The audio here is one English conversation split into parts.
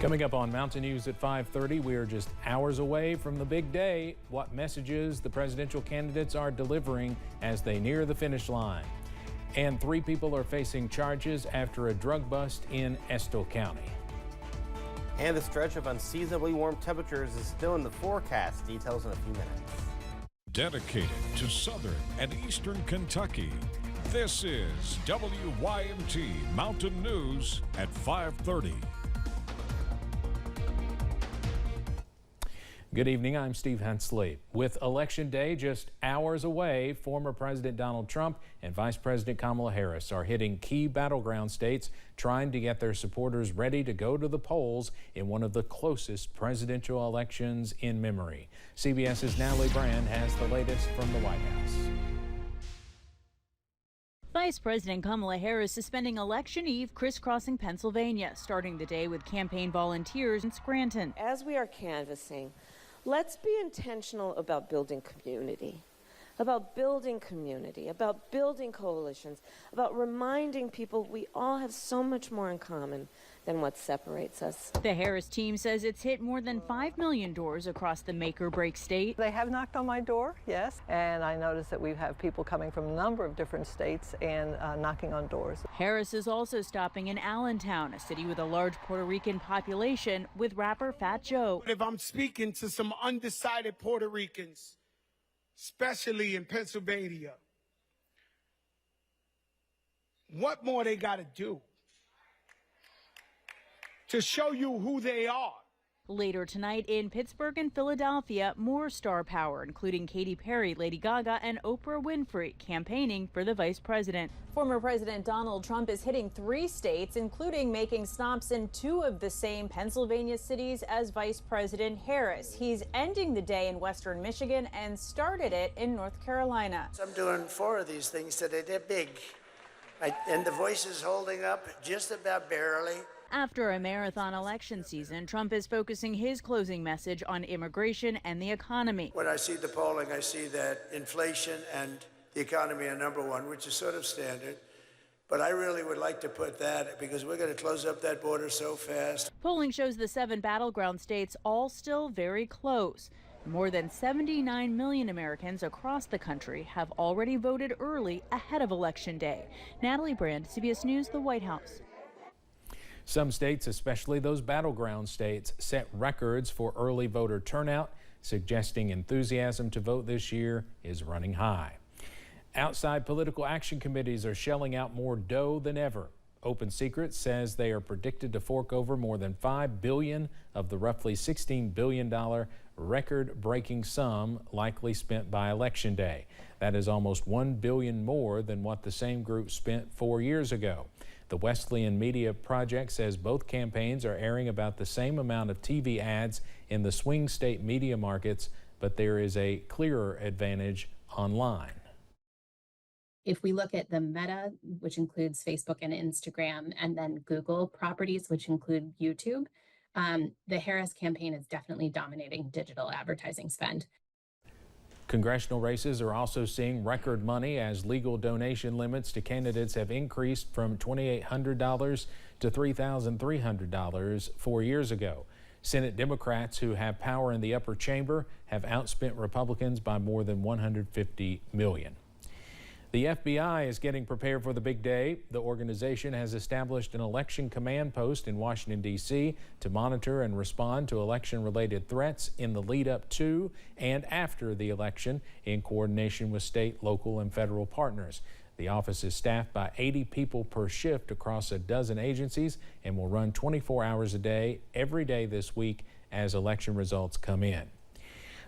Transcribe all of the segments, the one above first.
Coming up on Mountain News at 5:30, we are just hours away from the big day. What messages the presidential candidates are delivering as they near the finish line. And 3 people are facing charges after a drug bust in Estill County. And the stretch of unseasonably warm temperatures is still in the forecast. Details in a few minutes. Dedicated to southern and eastern Kentucky, this is WYMT Mountain News at 5:30. Good evening, I'm Steve Hensley. With Election Day just hours away, former President Donald Trump and Vice President Kamala Harris are hitting key battleground states, trying to get their supporters ready to go to the polls in one of the closest presidential elections in memory. CBS's Natalie Brand has the latest from the White House. Vice President Kamala Harris is spending Election Eve crisscrossing Pennsylvania, starting the day with campaign volunteers in Scranton. As we are canvassing, let's be intentional about building community, about building coalitions, about reminding people we all have so much more in common than what separates us. The Harris team says it's hit more than 5 million doors across the make-or-break state. They have knocked on my door, yes, and I noticed that we have people coming from a number of different states and knocking on doors. Harris is also stopping in Allentown, a city with a large Puerto Rican population, with rapper Fat Joe. If I'm speaking to some undecided Puerto Ricans, especially in Pennsylvania, what more they got to do to show you who they are? Later tonight in Pittsburgh and Philadelphia, more star power, including Katy Perry, Lady Gaga, and Oprah Winfrey, campaigning for the vice president. Former President Donald Trump is hitting 3 states, including making stops in 2 of the same Pennsylvania cities as Vice President Harris. He's ending the day in Western Michigan and started it in North Carolina. I'm doing 4 of these things today. They're big. And the voice is holding up just about barely. After a marathon election season, Trump is focusing his closing message on immigration and the economy. When I see the polling, I see that inflation and the economy are #1, which is sort of standard. But I really would like to put that, because we're going to close up that border so fast. Polling shows the 7 battleground states all still very close. More than 79 million Americans across the country have already voted early ahead of Election Day. Natalie Brand, CBS News, the White House. Some states, especially those battleground states, set records for early voter turnout, suggesting enthusiasm to vote this year is running high. Outside political action committees are shelling out more dough than ever. Open Secrets says they are predicted to fork over more than $5 billion of the roughly $16 billion record-breaking sum likely spent by Election Day. That is almost $1 billion more than what the same group spent 4 years ago. The Wesleyan Media Project says both campaigns are airing about the same amount of TV ads in the swing state media markets, but there is a clearer advantage online. If we look at the Meta, which includes Facebook and Instagram, and then Google properties, which include YouTube, the Harris campaign is definitely dominating digital advertising spend. Congressional races are also seeing record money as legal donation limits to candidates have increased from $2,800 to $3,300 4 years ago. Senate Democrats, who have power in the upper chamber, have outspent Republicans by more than $150 million. The FBI is getting prepared for the big day. The organization has established an election command post in Washington, D.C. to monitor and respond to election-related threats in the lead-up to and after the election in coordination with state, local, and federal partners. The office is staffed by 80 people per shift across a dozen agencies and will run 24 hours a day, every day this week as election results come in.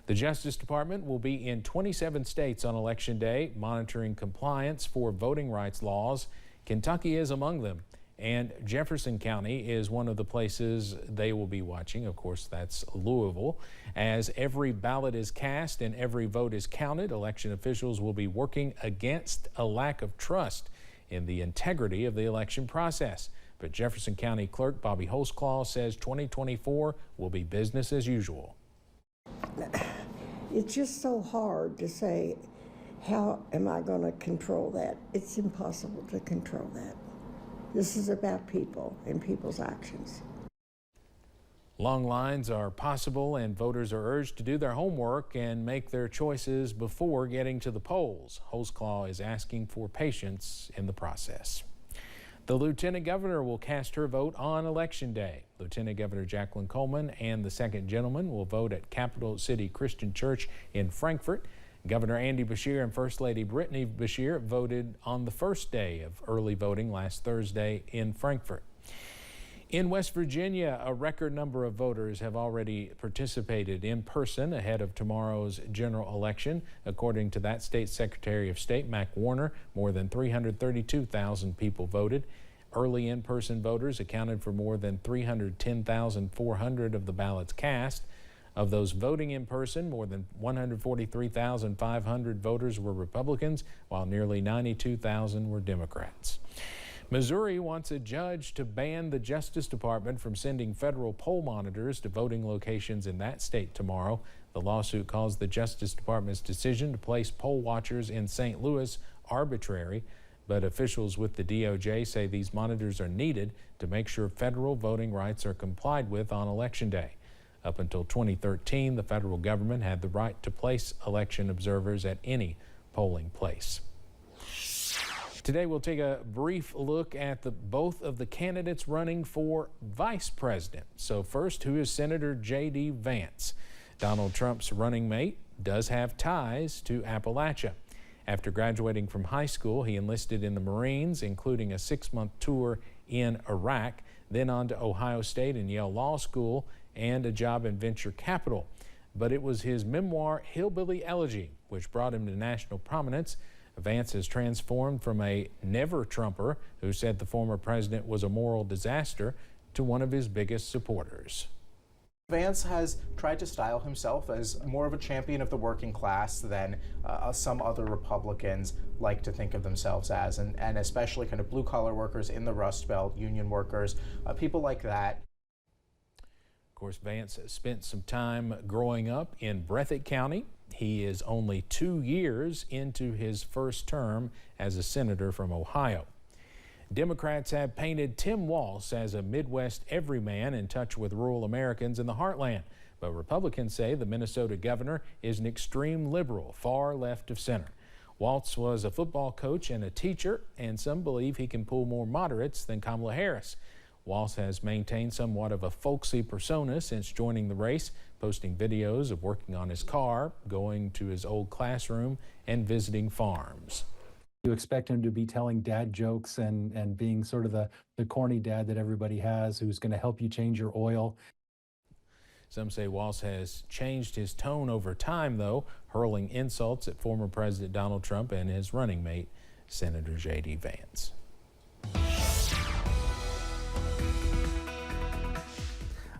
The Justice Department will be in 27 states on Election Day, monitoring compliance for voting rights laws. Kentucky is among them, and Jefferson County is one of the places they will be watching. Of course, that's Louisville. As every ballot is cast and every vote is counted, election officials will be working against a lack of trust in the integrity of the election process. But Jefferson County Clerk Bobby Holzclaw says 2024 will be business as usual. It's just so hard to say, how am I going to control that? It's impossible to control that. This is about people and people's actions. Long lines are possible, and voters are urged to do their homework and make their choices before getting to the polls. Holzclaw is asking for patience in the process. The Lieutenant Governor will cast her vote on Election Day. Lieutenant Governor Jacqueline Coleman and the second gentleman will vote at Capital City Christian Church in Frankfort. Governor Andy Beshear and First Lady Brittany Beshear voted on the first day of early voting last Thursday in Frankfort. In West Virginia, a record number of voters have already participated in person ahead of tomorrow's general election. According to that state's Secretary of State, Mac Warner, more than 332,000 people voted. Early in-person voters accounted for more than 310,400 of the ballots cast. Of those voting in person, more than 143,500 voters were Republicans, while nearly 92,000 were Democrats. Missouri wants a judge to ban the Justice Department from sending federal poll monitors to voting locations in that state tomorrow. The lawsuit calls the Justice Department's decision to place poll watchers in St. Louis arbitrary, but officials with the DOJ say these monitors are needed to make sure federal voting rights are complied with on Election Day. Up until 2013, the federal government had the right to place election observers at any polling place. Today we'll take a brief look at both of the candidates running for vice president. So first, who is Senator J.D. Vance? Donald Trump's running mate does have ties to Appalachia. After graduating from high school, he enlisted in the Marines, including a 6-month tour in Iraq, then on to Ohio State and Yale Law School, and a job in venture capital. But it was his memoir, Hillbilly Elegy, which brought him to national prominence. Vance has transformed from a never-Trumper who said the former president was a moral disaster to one of his biggest supporters. Vance has tried to style himself as more of a champion of the working class than some other Republicans like to think of themselves as, and especially kind of blue-collar workers in the Rust Belt, union workers, people like that. Of course, Vance spent some time growing up in Breathitt County. He is only 2 years into his first term as a senator from Ohio. Democrats have painted Tim Walz as a Midwest everyman in touch with rural Americans in the heartland. But Republicans say the Minnesota governor is an extreme liberal, far left of center. Walz was a football coach and a teacher, and some believe he can pull more moderates than Kamala Harris. Walz has maintained somewhat of a folksy persona since joining the race, posting videos of working on his car, going to his old classroom, and visiting farms. You expect him to be telling dad jokes and being sort of the corny dad that everybody has who's going to help you change your oil. Some say Walz has changed his tone over time, though, hurling insults at former President Donald Trump and his running mate, Senator J.D. Vance.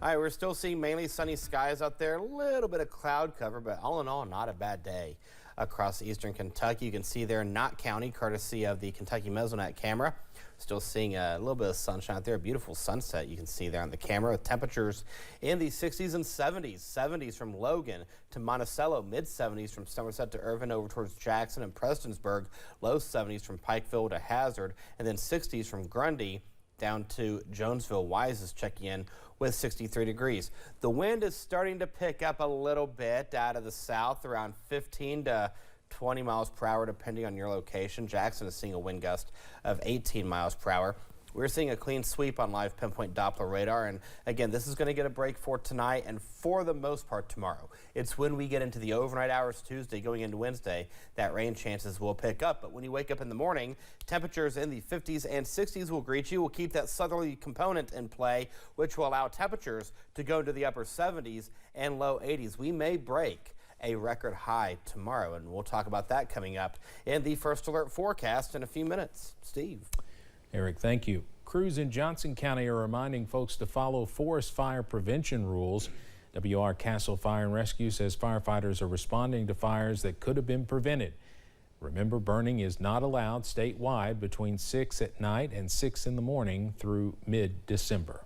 All right, we're still seeing mainly sunny skies out there, a little bit of cloud cover, but all in all, not a bad day across eastern Kentucky. You can see there Knott County, courtesy of the Kentucky Mesonet camera. Still seeing a little bit of sunshine out there, a beautiful sunset you can see there on the camera with temperatures in the 60s and 70s. 70s from Logan to Monticello, mid-70s from Somerset to Irvin over towards Jackson and Prestonsburg, low 70s from Pikeville to Hazard, and then 60s from Grundy down to Jonesville. Wise is checking in with 63 degrees. The wind is starting to pick up a little bit out of the south, around 15 to 20 miles per hour, depending on your location. Jackson is seeing a wind gust of 18 miles per hour. We're seeing a clean sweep on live pinpoint Doppler radar. And again, this is going to get a break for tonight and for the most part tomorrow. It's when we get into the overnight hours Tuesday going into Wednesday that rain chances will pick up. But when you wake up in the morning, temperatures in the 50s and 60s will greet you. We'll keep that southerly component in play, which will allow temperatures to go into the upper 70s and low 80s. We may break a record high tomorrow, and we'll talk about that coming up in the First Alert forecast in a few minutes. Steve. Eric, thank you. Crews in Johnson County are reminding folks to follow forest fire prevention rules. WR Castle Fire and Rescue says firefighters are responding to fires that could have been prevented. Remember, burning is not allowed statewide between 6 at night and 6 in the morning through mid-December.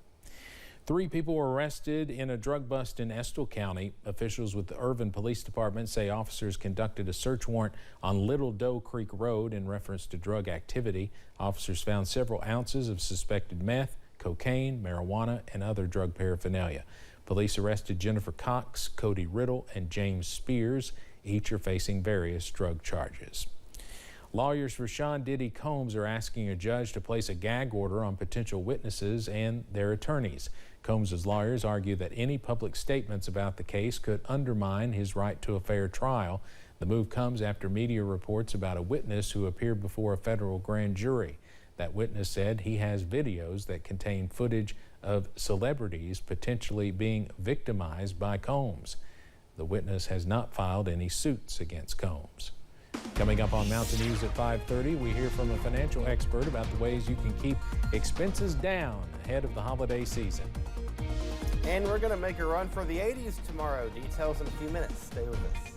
3 people were arrested in a drug bust in Estill County. Officials with the Irvin Police Department say officers conducted a search warrant on Little Doe Creek Road in reference to drug activity. Officers found several ounces of suspected meth, cocaine, marijuana, and other drug paraphernalia. Police arrested Jennifer Cox, Cody Riddle, and James Spears. Each are facing various drug charges. Lawyers for Sean Diddy Combs are asking a judge to place a gag order on potential witnesses and their attorneys. Combs' lawyers argue that any public statements about the case could undermine his right to a fair trial. The move comes after media reports about a witness who appeared before a federal grand jury. That witness said he has videos that contain footage of celebrities potentially being victimized by Combs. The witness has not filed any suits against Combs. Coming up on Mountain News at 5:30, we hear from a financial expert about the ways you can keep expenses down ahead of the holiday season. And we're going to make a run for the 80s tomorrow. Details in a few minutes. Stay with us.